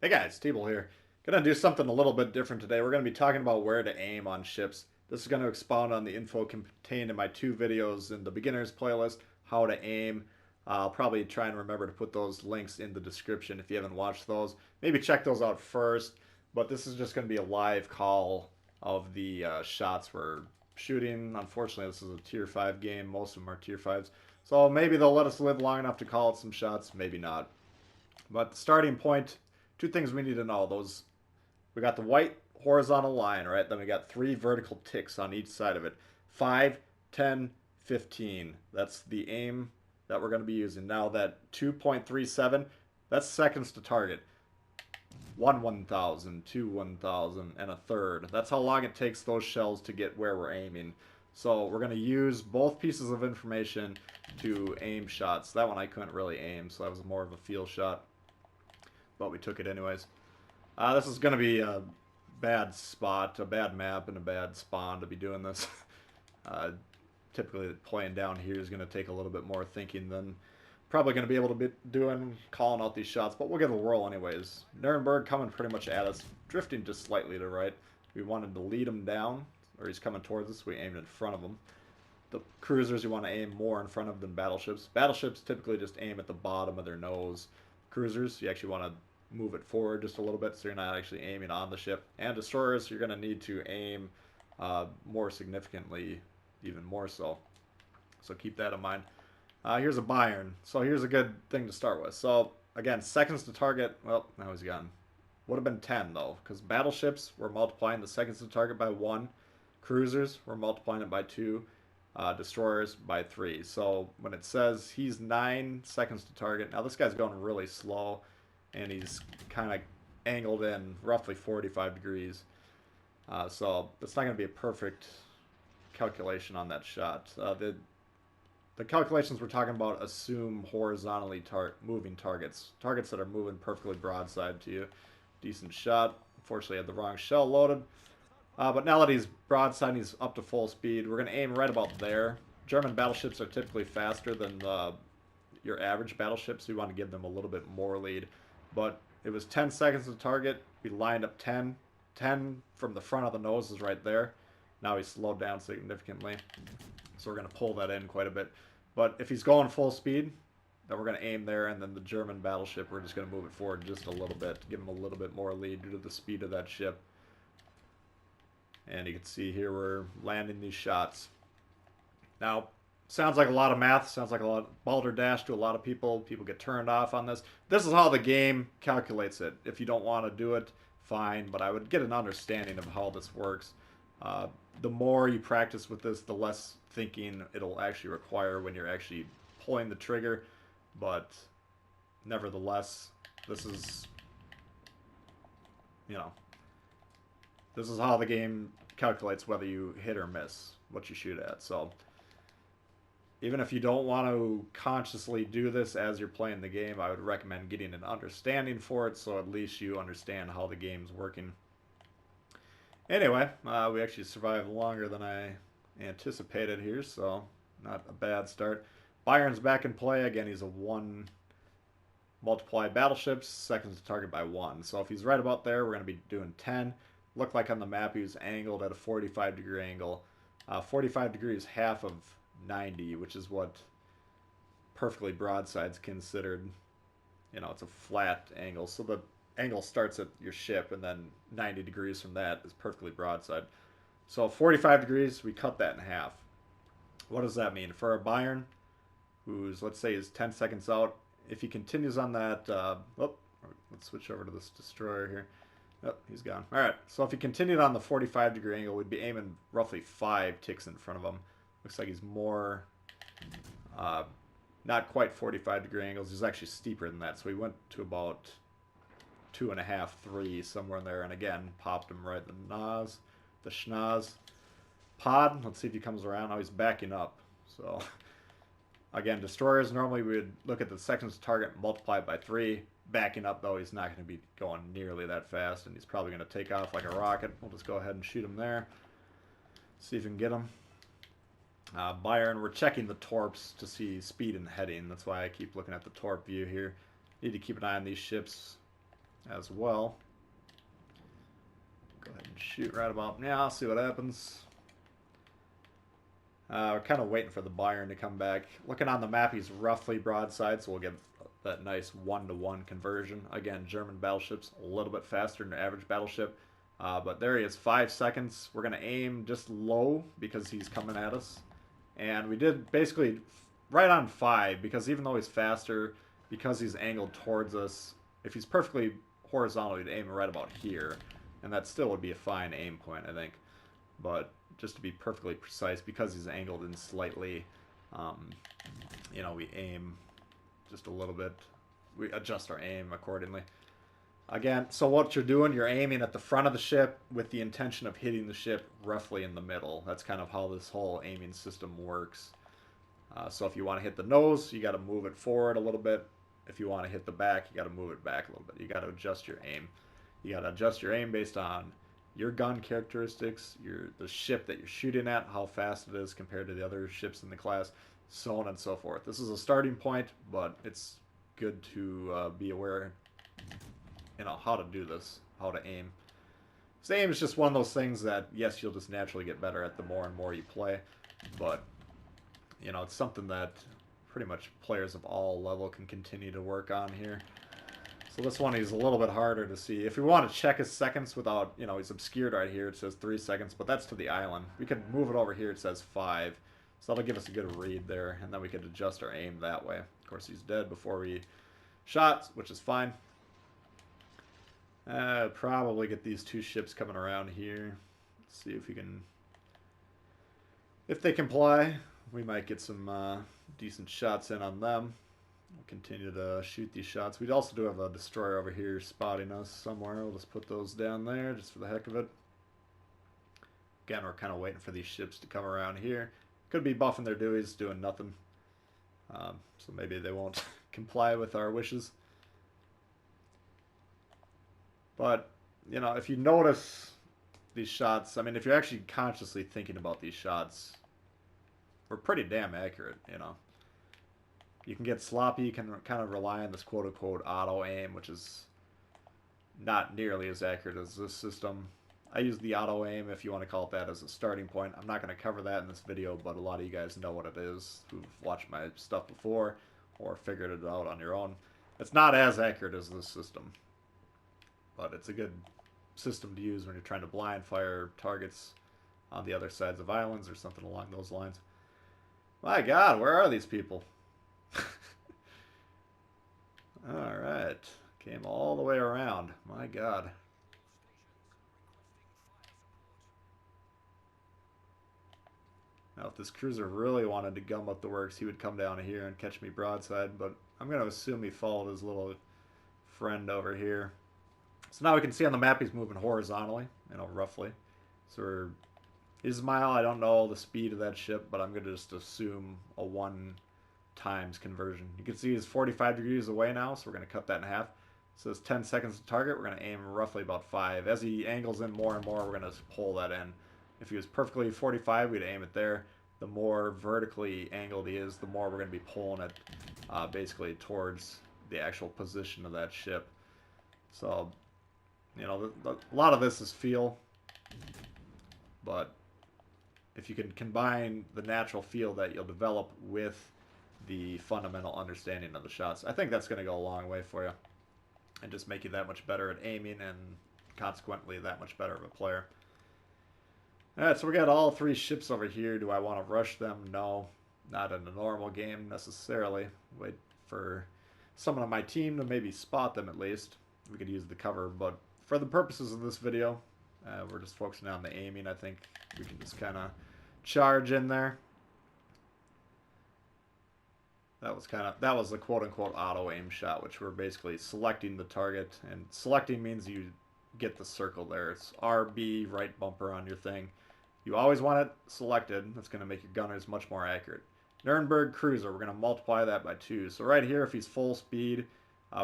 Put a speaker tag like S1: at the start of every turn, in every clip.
S1: Hey guys, Teeble here. Gonna do something a little bit different today. We're gonna be talking about where to aim on ships. This is gonna expound on the info contained in my two videos in the beginners playlist, how to aim. I'll probably try and remember to put those links in the description if you haven't watched those. Maybe check those out first, but this is just gonna be a live call of the shots we're shooting. Unfortunately, this is a tier 5 game. Most of them are tier 5s. So maybe they'll let us live long enough to call it some shots, maybe not. But the starting point, two things we need to know. Those we got the white horizontal line, right? Then we got three vertical ticks on each side of it. 5, 10, 15. That's the aim that we're going to be using. Now that 2.37, that's seconds to target. 1,000, 2 1,000, and a third. That's how long it takes those shells to get where we're aiming. So we're going to use both pieces of information to aim shots. That one I couldn't really aim, so that was more of a feel shot. But we took it anyways. This is going to be a bad spot, a bad map, and a bad spawn to be doing this. Typically playing down here is going to take a little bit more thinking than probably going to be able to be doing, calling out these shots, but we'll give it a whirl anyways. Nuremberg coming pretty much at us, drifting just slightly to right. We wanted to lead him down, or he's coming towards us, we aimed in front of him. The cruisers you want to aim more in front of than battleships. Battleships typically just aim at the bottom of their nose. Cruisers, you actually want to move it forward just a little bit so you're not actually aiming on the ship. And destroyers, you're going to need to aim more significantly, even more so. So keep that in mind. Here's a Bayern. So here's a good thing to start with. So again, seconds to target. Well, now he's gone. Would have been 10 though, because battleships were multiplying the seconds to target by 1. Cruisers were multiplying it by 2. Destroyers by 3. So when it says he's 9 seconds to target, now this guy's going really slow, and he's kind of angled in roughly 45 degrees. So it's not going to be a perfect calculation on that shot. The calculations we're talking about assume horizontally moving targets. Targets that are moving perfectly broadside to you. Decent shot. Unfortunately, I had the wrong shell loaded. But now that he's broadside, he's up to full speed. We're going to aim right about there. German battleships are typically faster than your average battleships, so you want to give them a little bit more lead. But it was 10 seconds to target. We lined up 10. 10 from the front of the nose is right there. Now he's slowed down significantly. So we're going to pull that in quite a bit. But if he's going full speed, then we're going to aim there. And then the German battleship, we're just going to move it forward just a little bit to give him a little bit more lead due to the speed of that ship. And you can see here we're landing these shots. Now, sounds like a lot of math, sounds like a lot of balderdash to a lot of people. People get turned off on this. This is how the game calculates it. If you don't want to do it, fine, but I would get an understanding of how this works. The more you practice with this, the less thinking it'll actually require when you're actually pulling the trigger. But nevertheless, this is, this is how the game calculates whether you hit or miss what you shoot at. So even if you don't want to consciously do this as you're playing the game, I would recommend getting an understanding for it so at least you understand how the game's working. Anyway, we actually survived longer than I anticipated here, so not a bad start. Bayern's back in play. Again, he's a 1 multiply battleships, seconds to target by 1. So if he's right about there, we're going to be doing 10. Looked like on the map he was angled at a 45 degree angle. 45 degrees half of 90, which is what perfectly broadside's considered. It's a flat angle. So the angle starts at your ship, and then 90 degrees from that is perfectly broadside. So 45 degrees, we cut that in half. What does that mean? For a Bayern, who's, let's say, is 10 seconds out, if he continues on that, let's switch over to this destroyer here. Oh, he's gone. All right, so if he continued on the 45 degree angle, we'd be aiming roughly 5 ticks in front of him. Looks like he's more, not quite 45 degree angles. He's actually steeper than that. So we went to about 2.5, 3, somewhere in there. And again, popped him right in the nose, the schnoz. Pod, let's see if he comes around. Oh, he's backing up. So again, destroyers, normally we would look at the seconds to target, multiply it by 3. Backing up, though, he's not going to be going nearly that fast, and he's probably going to take off like a rocket. We'll just go ahead and shoot him there. See if we can get him. Bayern, we're checking the torps to see speed and heading. That's why I keep looking at the torp view here. Need to keep an eye on these ships. as well. Go ahead and shoot right about now, see what happens. We're kind of waiting for the Bayern to come back. Looking on the map, he's roughly broadside, so we'll get that nice 1-to-1 conversion. Again, German battleships a little bit faster than an average battleship. But there he is, 5 seconds. We're going to aim just low because he's coming at us. And we did basically right on 5, because even though he's faster, because he's angled towards us, if he's perfectly horizontal, we'd aim right about here. And that still would be a fine aim point, I think. But just to be perfectly precise, because he's angled in slightly, you know, we aim just a little bit. We adjust our aim accordingly. Again, so what you're doing, you're aiming at the front of the ship with the intention of hitting the ship roughly in the middle. That's kind of how this whole aiming system works. So if you want to hit the nose, you got to move it forward a little bit. If you want to hit the back, you got to move it back a little bit. You got to adjust your aim. You got to adjust your aim based on your gun characteristics, the ship that you're shooting at, how fast it is compared to the other ships in the class, so on and so forth. This is a starting point, but it's good to be aware, you know, how to do this, how to aim. So aim is just one of those things that, yes, you'll just naturally get better at the more and more you play, but, you know, it's something that pretty much players of all level can continue to work on here. So this one is a little bit harder to see. If we want to check his seconds without, you know, he's obscured right here. It says 3 seconds, but that's to the island. We could move it over here. It says 5. So that'll give us a good read there, and then we could adjust our aim that way. Of course, he's dead before we shot, which is fine. Probably get these 2 ships coming around here. Let's see if we can... If they comply, we might get some decent shots in on them. We'll continue to shoot these shots. We also do have a destroyer over here spotting us somewhere. We'll just put those down there just for the heck of it. Again, we're kind of waiting for these ships to come around here. Could be buffing their duties, doing nothing. So maybe they won't comply with our wishes. But, you know, if you notice these shots, I mean, if you're actually consciously thinking about these shots, we're pretty damn accurate, you know. You can get sloppy, you can kind of rely on this quote-unquote auto-aim, which is not nearly as accurate as this system. I use the auto-aim, if you want to call it that, as a starting point. I'm not going to cover that in this video, but a lot of you guys know what it is who've watched my stuff before or figured it out on your own. It's not as accurate as this system, but it's a good system to use when you're trying to blind fire targets on the other sides of islands or something along those lines. My God, where are these people? Alright, came all the way around. My God. Now, if this cruiser really wanted to gum up the works, he would come down here and catch me broadside, but I'm going to assume he followed his little friend over here. So now we can see on the map he's moving horizontally, you know, roughly. So his mile, I don't know the speed of that ship, but I'm going to just assume a 1 times conversion. You can see he's 45 degrees away now, so we're going to cut that in half. So it's 10 seconds to target. We're going to aim roughly about 5. As he angles in more and more, we're going to pull that in. If he was perfectly 45, we'd aim it there. The more vertically angled he is, the more we're going to be pulling it basically towards the actual position of that ship. So, you know, a lot of this is feel, but if you can combine the natural feel that you'll develop with the fundamental understanding of the shots, I think that's going to go a long way for you and just make you that much better at aiming and consequently that much better of a player. Alright, so we got all 3 ships over here. Do I want to rush them? No, not in a normal game necessarily. Wait for someone on my team to maybe spot them at least. We could use the cover, but for the purposes of this video, we're just focusing on the aiming. I think we can just kind of charge in there. That was the quote-unquote auto-aim shot, which we're basically selecting the target, and selecting means you get the circle there. It's RB, right bumper on your thing. You always want it selected. That's going to make your gunners much more accurate. Nuremberg Cruiser, we're going to multiply that by 2. So right here, if he's full speed,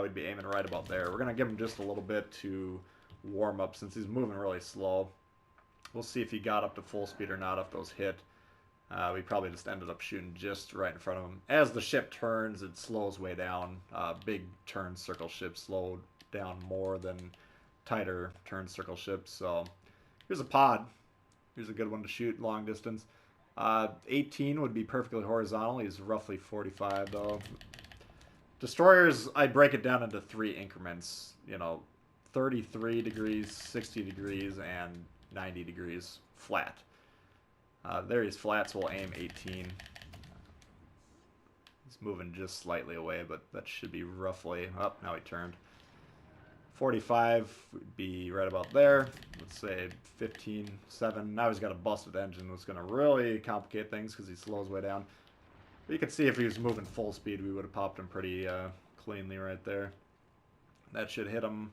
S1: we'd be aiming right about there. We're going to give him just a little bit to warm up since he's moving really slow. We'll see if he got up to full speed or not if those hit. We probably just ended up shooting just right in front of him. As the ship turns, it slows way down. Big turn circle ships slow down more than tighter turn circle ships. So here's a pod. Here's a good one to shoot long distance. 18 would be perfectly horizontal. He's roughly 45 though. Destroyers, I break it down into 3 increments. 33 degrees, 60 degrees, and 90 degrees flat. There he's flat, so we'll aim 18. He's moving just slightly away, but that should be roughly... Oh, now he turned. 45 would be right about there. Let's say 15, 7. Now he's got a busted engine, which is going to really complicate things because he slows way down. But you can see if he was moving full speed, we would have popped him pretty cleanly right there. That should hit him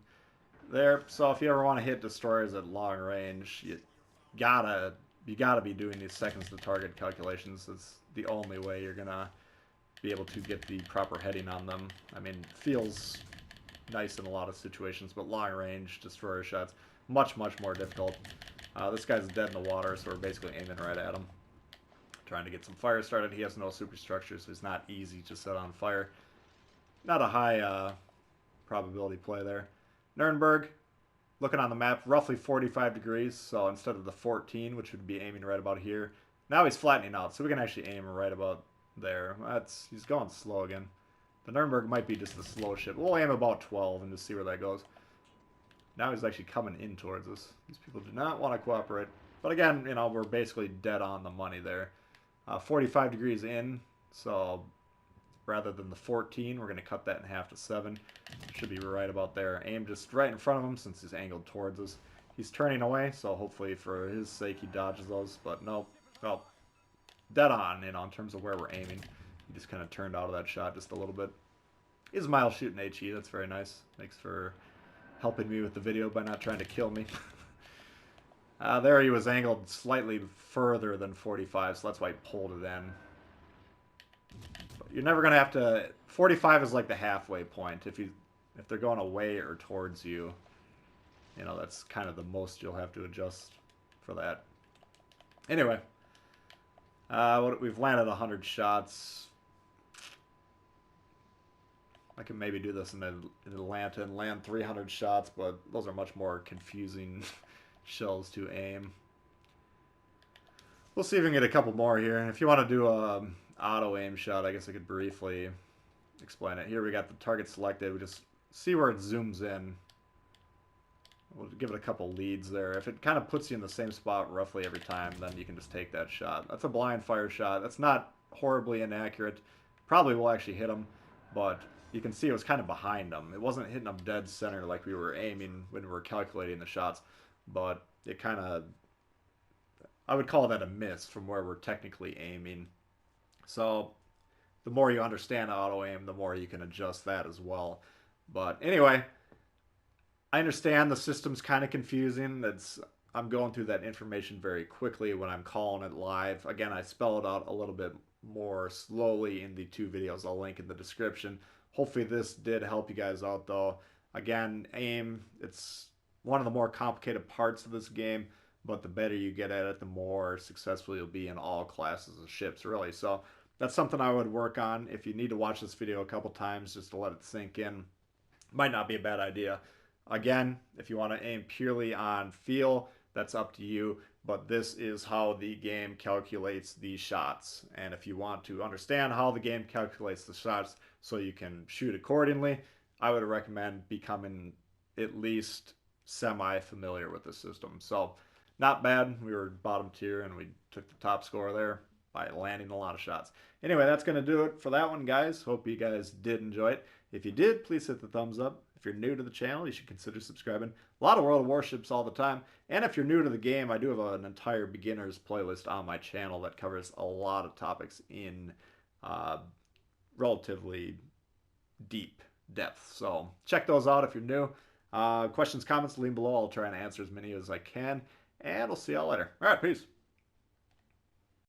S1: there. So if you ever want to hit destroyers at long range, you gotta be doing these seconds to target calculations. It's the only way you're gonna be able to get the proper heading on them. I mean, feels nice in a lot of situations, but long range destroyer shots much more difficult. This guy's dead in the water, so we're basically aiming right at him, trying to get some fire started. He has no superstructure, so it's not easy to set on fire. Not a high probability play there. Nuremberg, looking on the map, roughly 45 degrees, so instead of the 14, which would be aiming right about here, now he's flattening out, so we can actually aim right about there. He's going slow again. The Nuremberg might be just a slow ship. We'll aim about 12 and just see where that goes. Now he's actually coming in towards us. These people do not want to cooperate. But again, we're basically dead on the money there. 45 degrees in, so rather than the 14, we're going to cut that in half to 7. Should be right about there. Aim just right in front of him since he's angled towards us. He's turning away, so hopefully for his sake he dodges those, but nope. Well, dead on, in terms of where we're aiming. He just kind of turned out of that shot just a little bit. He's a mile shooting HE, that's very nice. Thanks for helping me with the video by not trying to kill me. There he was angled slightly further than 45, so that's why he pulled it in. But you're never going to have to... 45 is like the halfway point. If they're going away or towards you, that's kind of the most you'll have to adjust for that. Anyway, we've landed 100 shots. I can maybe do this in Atlanta and land 300 shots, but those are much more confusing shells to aim. We'll see if we can get a couple more here. If you want to do a auto aim shot, I guess I could briefly explain it. Here we got the target selected. We just see where it zooms in. We'll give it a couple leads there. If it kind of puts you in the same spot roughly every time, then you can just take that shot. That's a blind fire shot. That's not horribly inaccurate. Probably will actually hit him, but you can see it was kind of behind him. It wasn't hitting him dead center like we were aiming when we were calculating the shots, but it kind of... I would call that a miss from where we're technically aiming. So the more you understand auto aim, the more you can adjust that as well. But anyway, I understand the system's kind of confusing. I'm going through that information very quickly when I'm calling it live. Again, I spell it out a little bit more slowly in the 2 videos I'll link in the description. Hopefully this did help you guys out though. Again, aim, it's one of the more complicated parts of this game, but the better you get at it, the more successful you'll be in all classes of ships, really. So that's something I would work on. If you need to watch this video a couple times just to let it sink in, might not be a bad idea. Again, if you want to aim purely on feel, that's up to you, but this is how the game calculates these shots. And if you want to understand how the game calculates the shots so you can shoot accordingly, I would recommend becoming at least semi-familiar with the system. So, not bad. We were bottom tier and we took the top score there by landing a lot of shots. Anyway, that's going to do it for that one, guys. Hope you guys did enjoy it. If you did, please hit the thumbs up. If you're new to the channel, you should consider subscribing. A lot of World of Warships all the time. And if you're new to the game, I do have an entire beginners playlist on my channel that covers a lot of topics in relatively deep depth. So check those out if you're new. Questions, comments, leave below. I'll try and answer as many as I can. And we'll see y'all later. All right, peace.